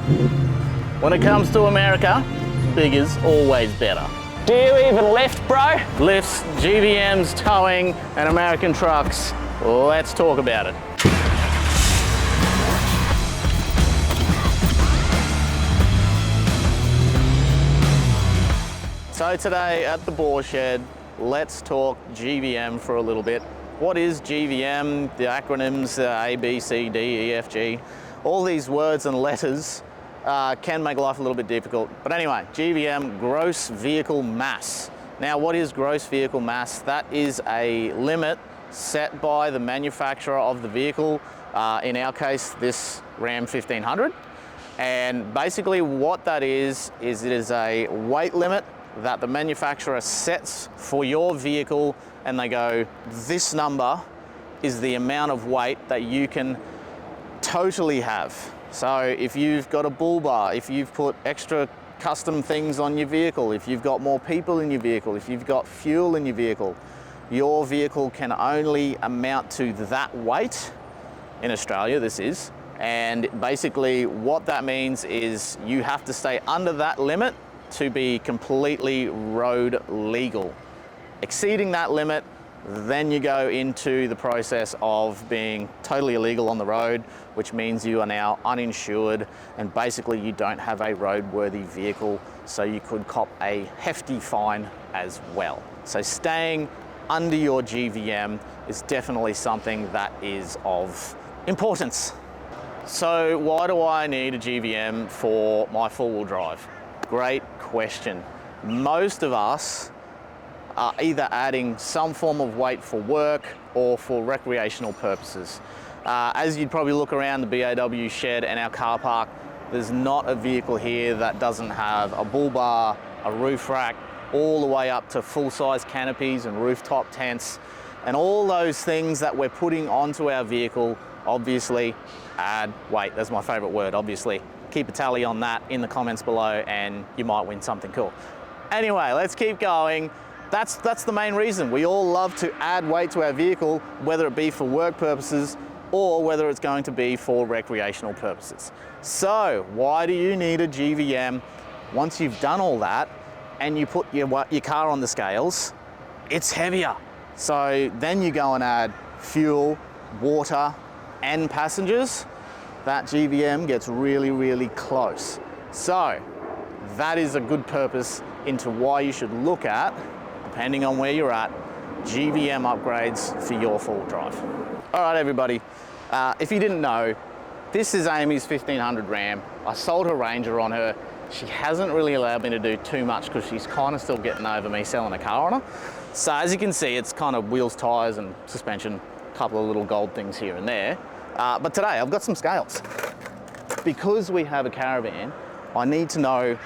When it comes to America, bigger's always better. Do you even lift, bro? Lifts, GVMs, towing, and American trucks. Let's talk about it. So today at the Boar Shed, let's talk GVM for a little bit. What is GVM? The acronyms A, B, C, D, E, F, G. All these words and letters can make life a little bit difficult. But anyway, GVM, gross vehicle mass. Now, what is gross vehicle mass? That is a limit set by the manufacturer of the vehicle. In our case, this Ram 1500. And basically what that is it is a weight limit that the manufacturer sets for your vehicle, and they go, this number is the amount of weight that you can totally have. So if you've got a bull bar, if you've put extra custom things on your vehicle, if you've got more people in your vehicle, if you've got fuel in your vehicle can only amount to that weight. In Australia, this is. And basically what that means is you have to stay under that limit to be completely road legal. Exceeding that limit, then you go into the process of being totally illegal on the road, which means you are now uninsured and basically you don't have a roadworthy vehicle, so you could cop a hefty fine as well. So staying under your GVM is definitely something that is of importance. So why do I need a GVM for my four-wheel drive? Great question. Most of us are either adding some form of weight for work or for recreational purposes. As you'd probably look around the BAW shed and our car park, there's not a vehicle here that doesn't have a bull bar, a roof rack, all the way up to full-size canopies and rooftop tents. And all those things that we're putting onto our vehicle obviously add weight. That's my favorite word, obviously. Keep a tally on that in the comments below and you might win something cool. Anyway, let's keep going. That's the main reason. We all love to add weight to our vehicle, whether it be for work purposes or whether it's going to be for recreational purposes. So why do you need a GVM? Once you've done all that and you put your car on the scales, it's heavier. So then you go and add fuel, water, and passengers. That GVM gets really, really close. So that is a good purpose into why you should look at, depending on where you're at, GVM upgrades for your four-wheel drive. All right, everybody, if you didn't know, this is Amy's 1500 Ram. I sold her Ranger on her. She hasn't really allowed me to do too much because she's kind of still getting over me selling a car on her. So as you can see, it's kind of wheels, tires, and suspension, a couple of little gold things here and there. But today I've got some scales. Because we have a Caravan, I need to know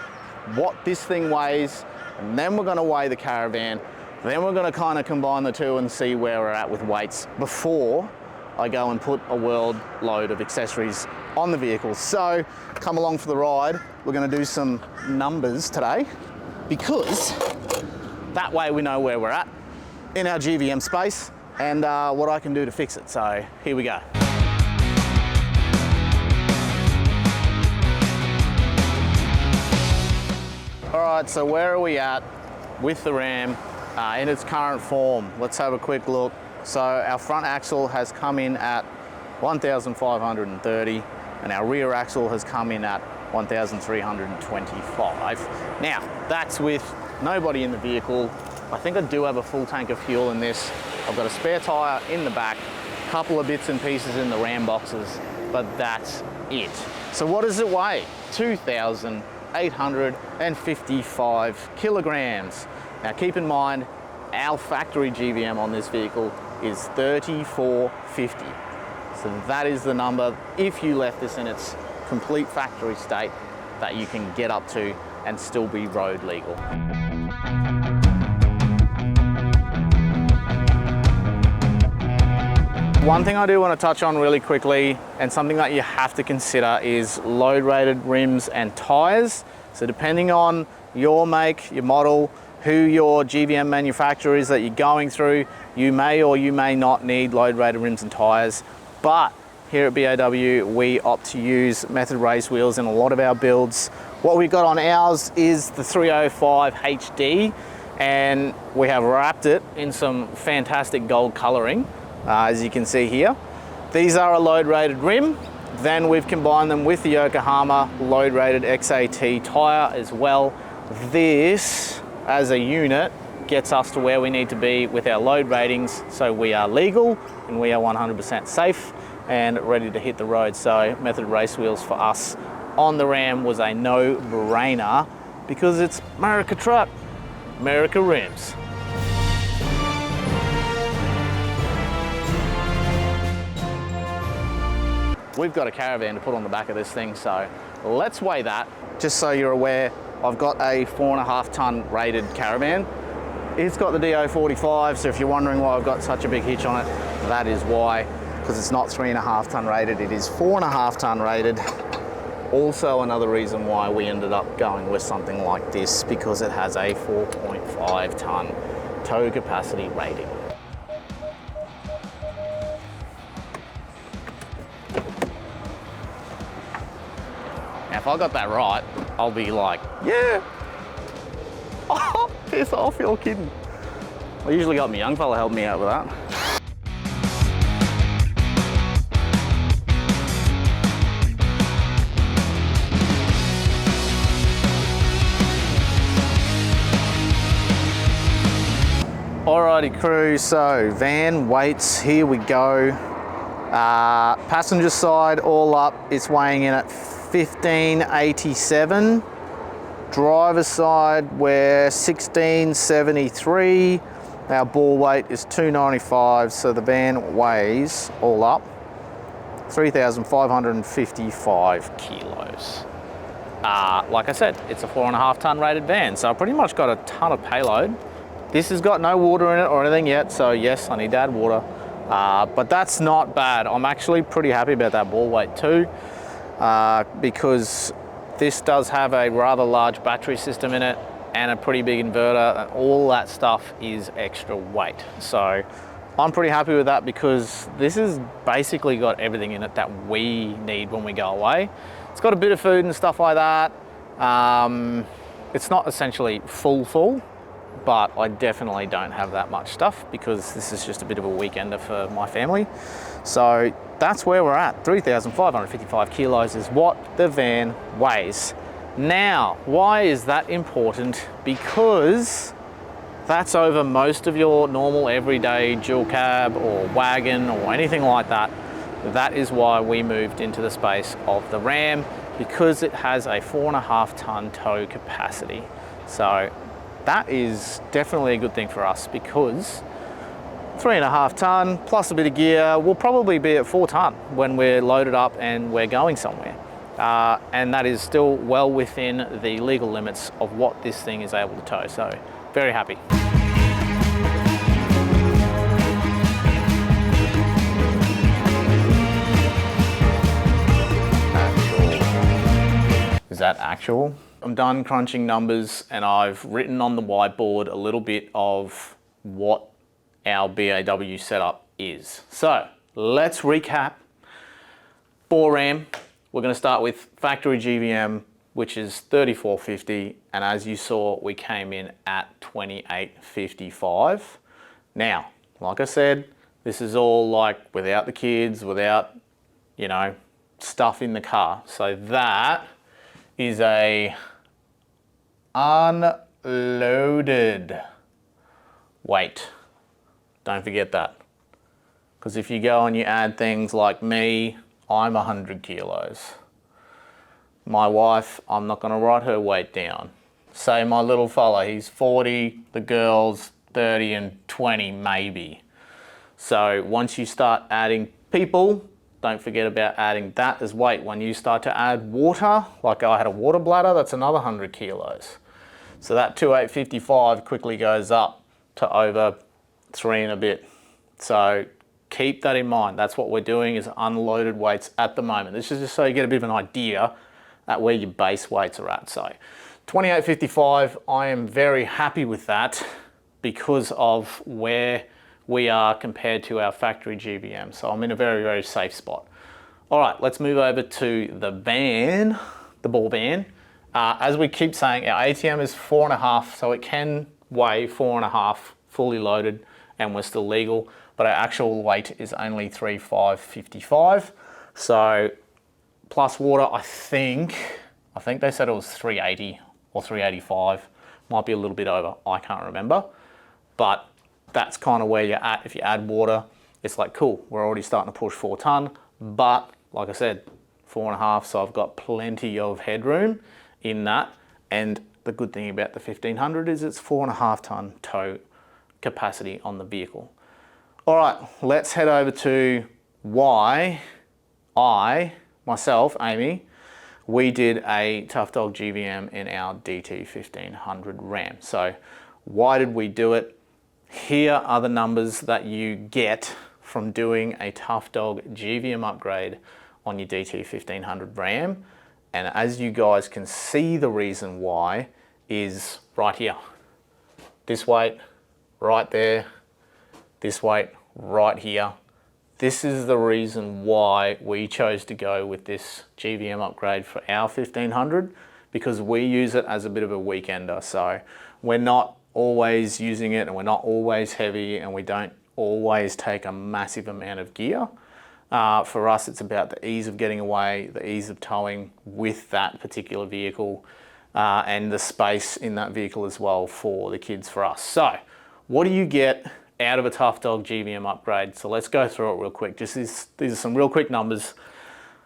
what this thing weighs, and then we're going to weigh the Caravan. Then we're going to kind of combine the two and see where we're at with weights before I go and put a world load of accessories on the vehicle. So come along for the ride. We're going to do some numbers today because that way we know where we're at in our GVM space and what I can do to fix it. So here we go. All right, so where are we at with the Ram in its current form? Let's have a quick look. So our front axle has come in at 1,530 and our rear axle has come in at 1,325. Now, that's with nobody in the vehicle. I think I do have a full tank of fuel in this. I've got a spare tire in the back, a couple of bits and pieces in the Ram boxes, but that's it. So what does it weigh? 2,855 kilograms. Now keep in mind, our factory GVM on this vehicle is 3,450. So that is the number, if you left this in its complete factory state, that you can get up to and still be road legal. One thing I do want to touch on really quickly, and something that you have to consider, is load rated rims and tires. So depending on your make, your model, who your GVM manufacturer is that you're going through, you may or you may not need load rated rims and tires. But here at BAW, we opt to use method race wheels in a lot of our builds. What we've got on ours is the 305 HD, and we have wrapped it in some fantastic gold coloring, as you can see here. These are a load rated rim. Then we've combined them with the Yokohama load rated XAT tire as well. This, as a unit, gets us to where we need to be with our load ratings, so we are legal and we are 100% safe and ready to hit the road. So method race wheels for us on the Ram was a no-brainer because it's America truck, America rims. We've got a Caravan to put on the back of this thing, so let's weigh that. Just so you're aware, I've got a 4.5 ton rated Caravan. It's got the DO45, so if you're wondering why I've got such a big hitch on it, that is why, because it's not 3.5 ton rated, it is 4.5 ton rated. Also another reason why we ended up going with something like this, because it has a 4.5 ton tow capacity rating. Now, if I got that right, I'll be like, yeah. Oh, piss off, you're kidding. I usually got my young fella helping me out with that. Alrighty crew, so van weights, here we go. Passenger side all up, it's weighing in at 1587. Driver side, we're 1673. Our ball weight is 295, so the van weighs all up 3,555 kilos. Like I said, it's a 4.5 ton rated van, so I pretty much got a ton of payload. This has got no water in it or anything yet, so yes, I need to add water. But that's not bad. I'm actually pretty happy about that ball weight too, because this does have a rather large battery system in it and a pretty big inverter, and all that stuff is extra weight. So I'm pretty happy with that because this has basically got everything in it that we need when we go away. It's got a bit of food and stuff like that. It's not essentially full, but I definitely don't have that much stuff because this is just a bit of a weekender for my family. So that's where we're at. 3,555 kilos is what the van weighs. Now, why is that important? Because that's over most of your normal everyday dual cab or wagon or anything like that. That is why we moved into the space of the Ram, because it has a 4.5 ton tow capacity. So that is definitely a good thing for us, because 3.5 ton plus a bit of gear, we'll probably be at 4 ton when we're loaded up and we're going somewhere. And that is still well within the legal limits of what this thing is able to tow. So very happy. Is that actual? I'm done crunching numbers and I've written on the whiteboard a little bit of what our BAW setup is. So let's recap. For Ram, we're going to start with factory GVM, which is 3450, and as you saw, we came in at 2855. Now, like I said, this is all like without the kids, without, you know, stuff in the car. So that is a unloaded weight. Don't forget that. Because if you go and you add things like me, I'm 100 kilos. My wife, I'm not gonna write her weight down. Say my little fella, he's 40, the girls 30 and 20 maybe. So once you start adding people, don't forget about adding that as weight. When you start to add water, like I had a water bladder, that's another 100 kilos. So that 2855 quickly goes up to over 3 and a bit. So keep that in mind. That's what we're doing, is unloaded weights at the moment. This is just so you get a bit of an idea at where your base weights are at. So 2855, I am very happy with that because of where we are compared to our factory GVM. So I'm in a very, very safe spot. All right, let's move over to the van, the ball van. As we keep saying, our ATM is 4.5, so it can weigh 4.5 fully loaded and we're still legal, but our actual weight is only 3,555. So plus water, I think they said it was 380 or 385. Might be a little bit over, I can't remember. But that's kind of where you're at. If you add water, it's like, cool, we're already starting to push 4 ton, but like I said, 4.5, so I've got plenty of headroom in that. And the good thing about the 1500 is it's 4.5 ton tow capacity on the vehicle. All right, let's head over to why myself, Amy, we did a Tough Dog GVM in our DT 1500 Ram. So why did we do it? Here are the numbers that you get from doing a Tough Dog GVM upgrade on your DT 1500 Ram. And as you guys can see, the reason why is right here. This weight right there, this weight right here. This is the reason why we chose to go with this GVM upgrade for our 1500, because we use it as a bit of a weekender. So we're not always using it and we're not always heavy and we don't always take a massive amount of gear. For us, it's about the ease of getting away, the ease of towing with that particular vehicle, and the space in that vehicle as well for the kids, for us. So what do you get out of a Tough Dog GVM upgrade? So let's go through it real quick. These are some real quick numbers.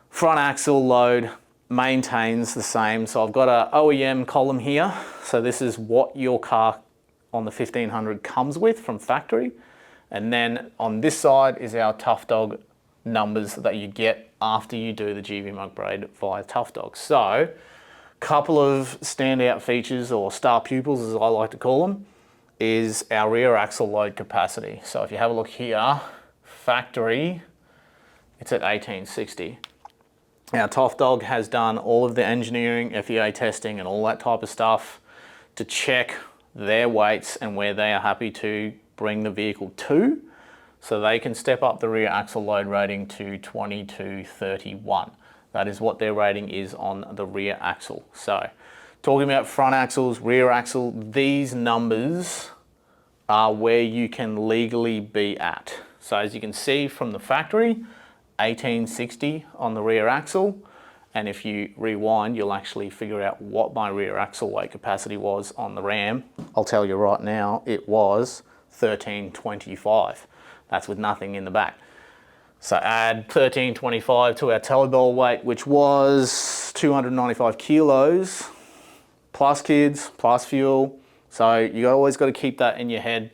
Front axle load maintains the same. So I've got a OEM column here. So this is what your car on the 1500 comes with from factory. And then on this side is our Tough Dog numbers that you get after you do the GVM upgrade via Tough Dog. So couple of standout features, or star pupils as I like to call them, is our rear axle load capacity. So if you have a look here, factory, it's at 1860. Now Tough Dog has done all of the engineering, FEA testing and all that type of stuff to check their weights and where they are happy to bring the vehicle to, so they can step up the rear axle load rating to 2231. That is what their rating is on the rear axle. So talking about front axles, rear axle, these numbers are where you can legally be at. So as you can see from the factory, 1860 on the rear axle. And if you rewind, you'll actually figure out what my rear axle weight capacity was on the Ram. I'll tell you right now, it was 1325. That's with nothing in the back. So add 1325 to our tow ball weight, which was 295 kilos, plus kids, plus fuel. So you always got to keep that in your head.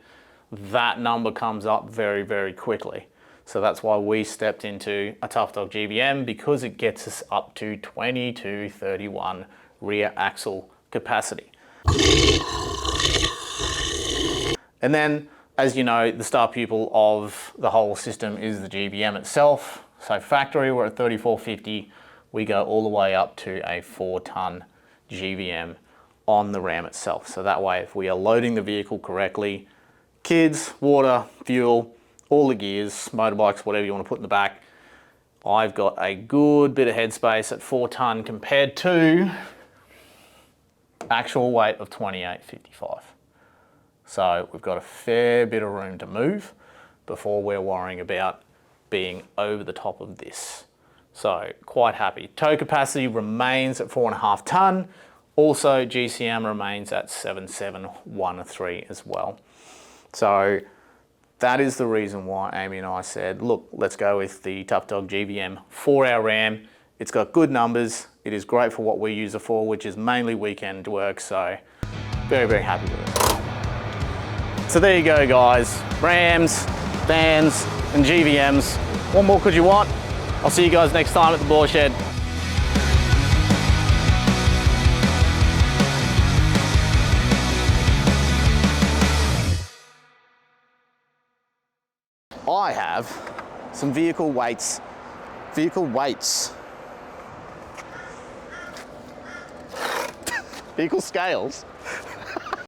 That number comes up very, very quickly. So that's why we stepped into a Tough Dog GVM, because it gets us up to 2231 rear axle capacity. And then, as you know, the star pupil of the whole system is the GVM itself. So factory, we're at 3450. We go all the way up to a 4-ton GVM on the Ram itself. So that way, if we are loading the vehicle correctly, kids, water, fuel, all the gears, motorbikes, whatever you want to put in the back, I've got a good bit of headspace at 4-ton compared to actual weight of 2855. So we've got a fair bit of room to move before we're worrying about being over the top of this. So quite happy. Tow capacity remains at 4.5 ton. Also GCM remains at 7713 as well. So that is the reason why Amy and I said, look, let's go with the Tough Dog GVM for our Ram. It's got good numbers. It is great for what we use it for, which is mainly weekend work. So very, very happy with it. So there you go, guys. Rams, vans, and GVMs. What more could you want? I'll see you guys next time at the Ball Shed. I have some vehicle weights. Vehicle scales